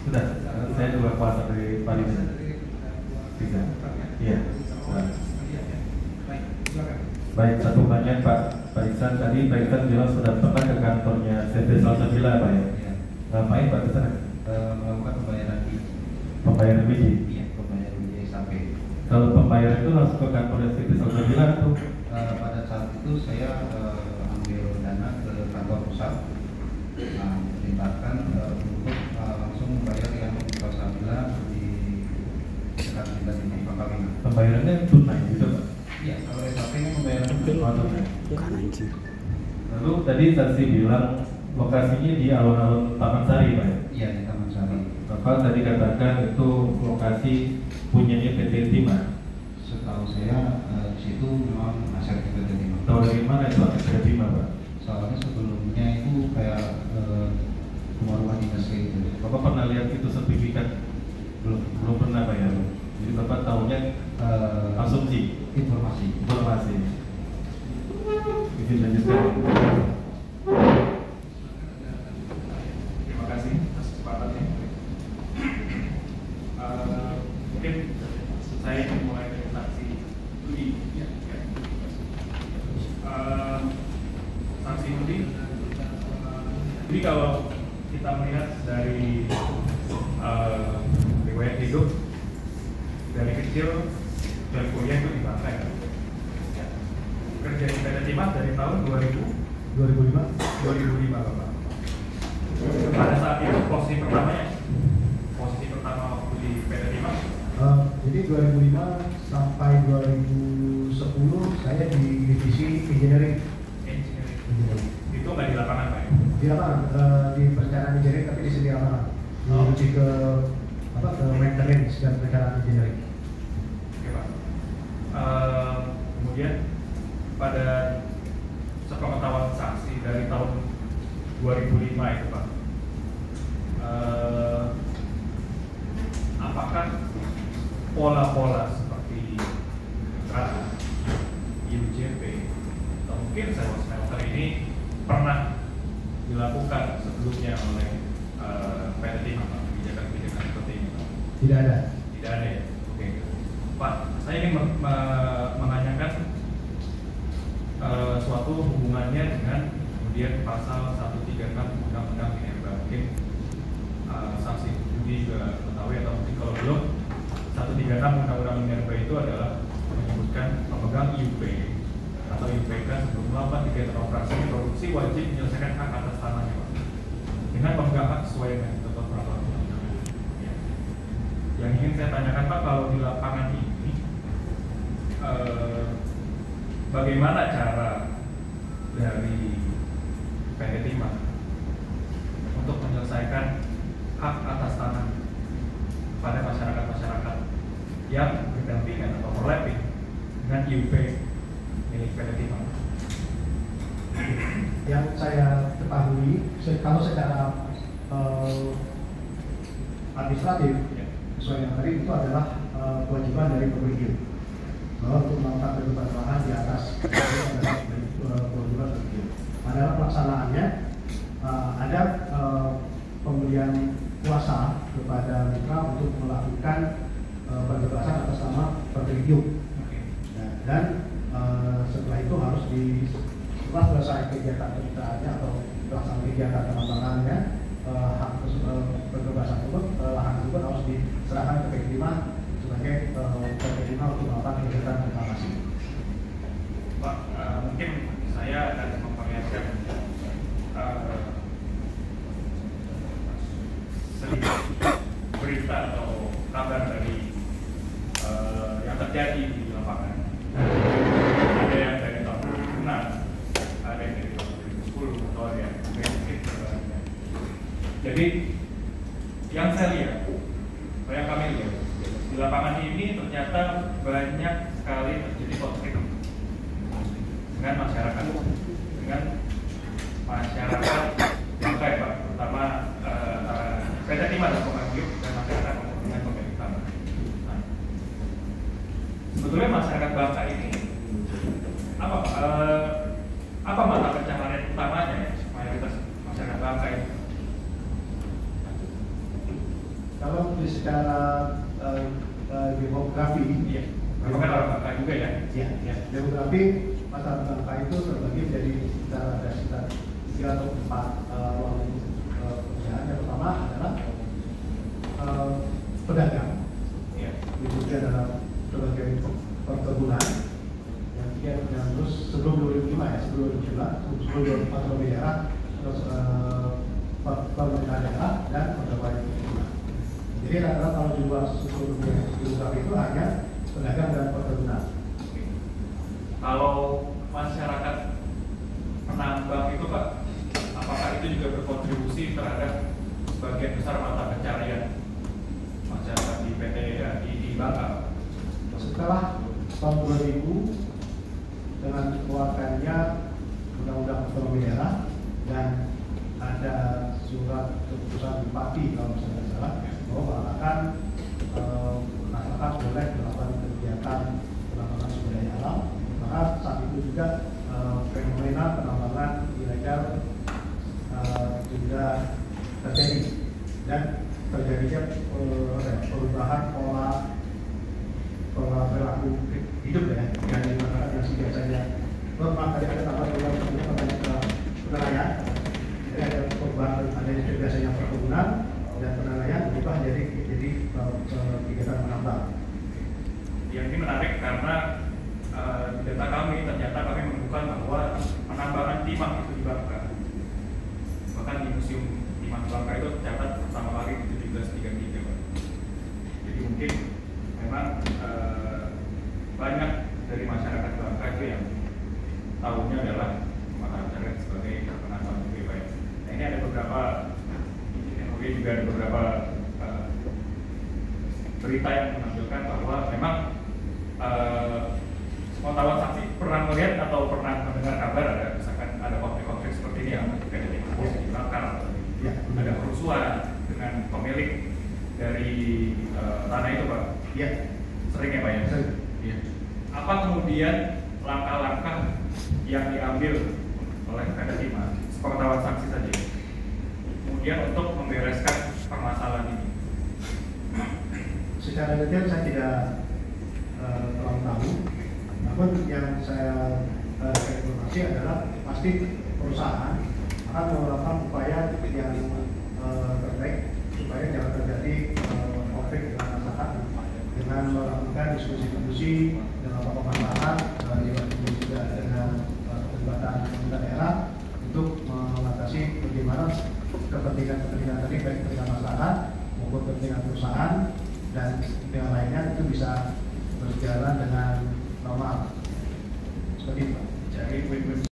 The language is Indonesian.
Sudah, saya juga kuasa dari Pak Isan. Bisa. Iya. Baik, satu pertanyaan Pak Isan. Tadi Pak Isan bilang sudah pernah ke kantornya CT Salsabila, Pak ya? Ngapain Pak Isan? Melakukan pembayaran biji. Pembayaran biji? Iya, pembayaran biji sampai. Kalau pembayaran itu langsung ke kantornya CT Salsabila atau? Pada saat itu saya ambil dana ke kantor pusat, perintahkan untuk langsung membayar yang Salsabila di dekat di Pangkalingan. Pembayarannya tunai gitu Pak? Iya, kalau SAP ini pembayaran tunai. Bukan anjir. Lalu tadi saksi bilang lokasinya di alun-alun Taman Sari Pak ya? Iya, di Taman Sari. Bapak tadi katakan itu lokasi punyanya PT Timah. Setahu saya di situ memang aset PT Timah. Tahu dari mana itu aset PT Timah Pak? Soalnya sebelumnya itu kayak rumah-rumah dinas kayak gitu. Bapak pernah lihat itu sertifikat? Belum pernah Pak ya? Jadi Bapak tahunya asumsi? Informasi. Izin lanjutkan. Terima kasih atas kesempatannya. Mungkin saya ingin mulai dari saksi Budi. Saksi Budi. Jadi kalau kita melihat dari riwayat hidup dari kecil dan kuliah itu di Bangka ya. Kerja di PT Timah dari tahun 2005 Bapak. Pada saat itu posisi pertama waktu di PT Timah. Jadi 2005 sampai 2010 saya di divisi engineering. Itu nggak di lapangan Pak ya? Di lapangan, di perencanaan engineering tapi di sini lapangan. Lebih ke maintenance dan perencanaan engineering. Oke Pak. Kemudian pada sepengetahuan saksi dari tahun 2005 itu Pak, apakah pola-pola seperti IUJP atau mungkin sewa smelter ini pernah dilakukan sebelumnya oleh PT Timah Pak, kebijakan-kebijakan seperti ini Pak? Tidak ada. Tidak ada ya? Oke Pak, saya ingin menanyakan suatu hubungannya dengan kemudian pasal 136 Undang-Undang Minerba. Mungkin saksi Budi juga mengetahui atau mungkin kalau belum, 136 Undang-Undang Minerba itu adalah menyebutkan pemegang IUP atau IUPK sebelum melakukan kegiatan operasi produksi wajib menyelesaikan hak atas tanahnya Pak, dengan pemegang hak sesuai dengan ketentuan peraturan undang-undang. Ya. Yang ingin saya tanyakan Pak, kalau di lapangan ini bagaimana cara dari PT Timah untuk menyelesaikan hak atas tanah pada masyarakat-masyarakat yang berdampingan atau overlapping dengan IUP milik PT Timah? Yang saya ketahui, kalau secara administratif, sesuai yang tadi itu adalah kewajiban dari pemilik bahwa untuk melakukan penyelesaian lahan di atas adalah kewajiban pemilik. Adalah pelaksanaannya ada pemberian kuasa kepada mitra untuk melakukan pembebasan atas nama pemilik. Dan setelah itu harus setelah selesai kegiatan kemitraannya atau pelaksanaan kegiatan pengembangannya, hak pembebasan tersebut, lahan tersebut harus diserahkan ke PT Timah sebagai PT Timah untuk melakukan kegiatan reklamasi. Pak, mungkin saya akan memperlihatkan sedikit berita atau kabar dari yang terjadi di lapangan. Ada yang dari tahun 2006, ada yang dari tahun 2010, atau ada yang mungkin terbarunya. Jadi yang saya lihat, yang kami lihat di lapangan ini ternyata banyak sekali terjadi konflik dengan masyarakat yang baik Pak, terutama PT Timah dan pemilik dan masyarakat dengan pemilik tanah. Nah, sebetulnya masyarakat Bangka ini apa mata pencaharian utamanya ya, mayoritas masyarakat Bangka ini? secara demografi, Iya. Memang kan orang Bangka juga ya. ya, demografi masyarakat Bangka itu terbagi menjadi sekitar 3 atau 4 ruang pekerjaan. Yang pertama adalah pedagang, Iya. kemudian adalah sebagai perkebunan. Yang ketiga, terus sebelum 2005 ya, sebelum 2004 daerah, terus pemerintah daerah dan pegawai perkebunan. Jadi rata-rata kalau jumlah seluruh demografi itu hanya pedagang dan perkebunan. Kalau masyarakat penambang itu Pak, apakah itu juga berkontribusi terhadap sebagian besar mata pencarian masyarakat di PT di Bangka? Setelah tahun 2000 dengan dikeluarkannya Undang-Undang Otonomi Daerah dan ada surat keputusan Bupati kalau saya salah bahwa akan masyarakat boleh melakukan kegiatan penambangan sumber daya alam, maka saat itu juga fenomena penambangan ilegal juga terjadi dan terjadinya perubahan pola perilaku hidup ya dari masyarakat yang biasanya normal tadi ada tambah penelayan, jadi ada perubahan adanya biasanya perkebunan dan penelayan berubah jadi kegiatan menambang. Yang ini menarik karena di data kami ternyata kami menemukan bahwa penambangan timah itu di Bangka, bahkan di Museum Timah Bangka itu tercatat pertama kali di 1733 Pak. Jadi mungkin memang banyak dari masyarakat Bangka itu yang tahunya adalah masyarakat sebagai penambang juga Pak. Nah ini ada beberapa juga ada beberapa berita yang menampilkan bahwa memang pengetahuan saksi pernah melihat atau pernah mendengar kabar ada misalkan ada konflik-konflik seperti ini yang terjadi di Bangka, ada kerusuhan dengan pemilik dari tanah itu Pak. Iya. Sering ya Pak ya? Sering. Iya. Apa kemudian langkah-langkah yang diambil oleh PT Timah, sepengetahuan saksi saja, kemudian untuk membereskan permasalahan ini? Secara detail saya tidak terlalu tahu, namun yang saya informasi adalah pasti perusahaan akan melakukan upaya yang terbaik supaya jangan terjadi konflik dengan masyarakat dengan melakukan diskusi-diskusi dengan pemahaman juga dengan keterlibatan pemerintah daerah untuk mengatasi bagaimana kepentingan tadi baik kepentingan masyarakat maupun kepentingan perusahaan dan yang lainnya itu bisa berjalan dengan normal seperti itu. Jadi win-win.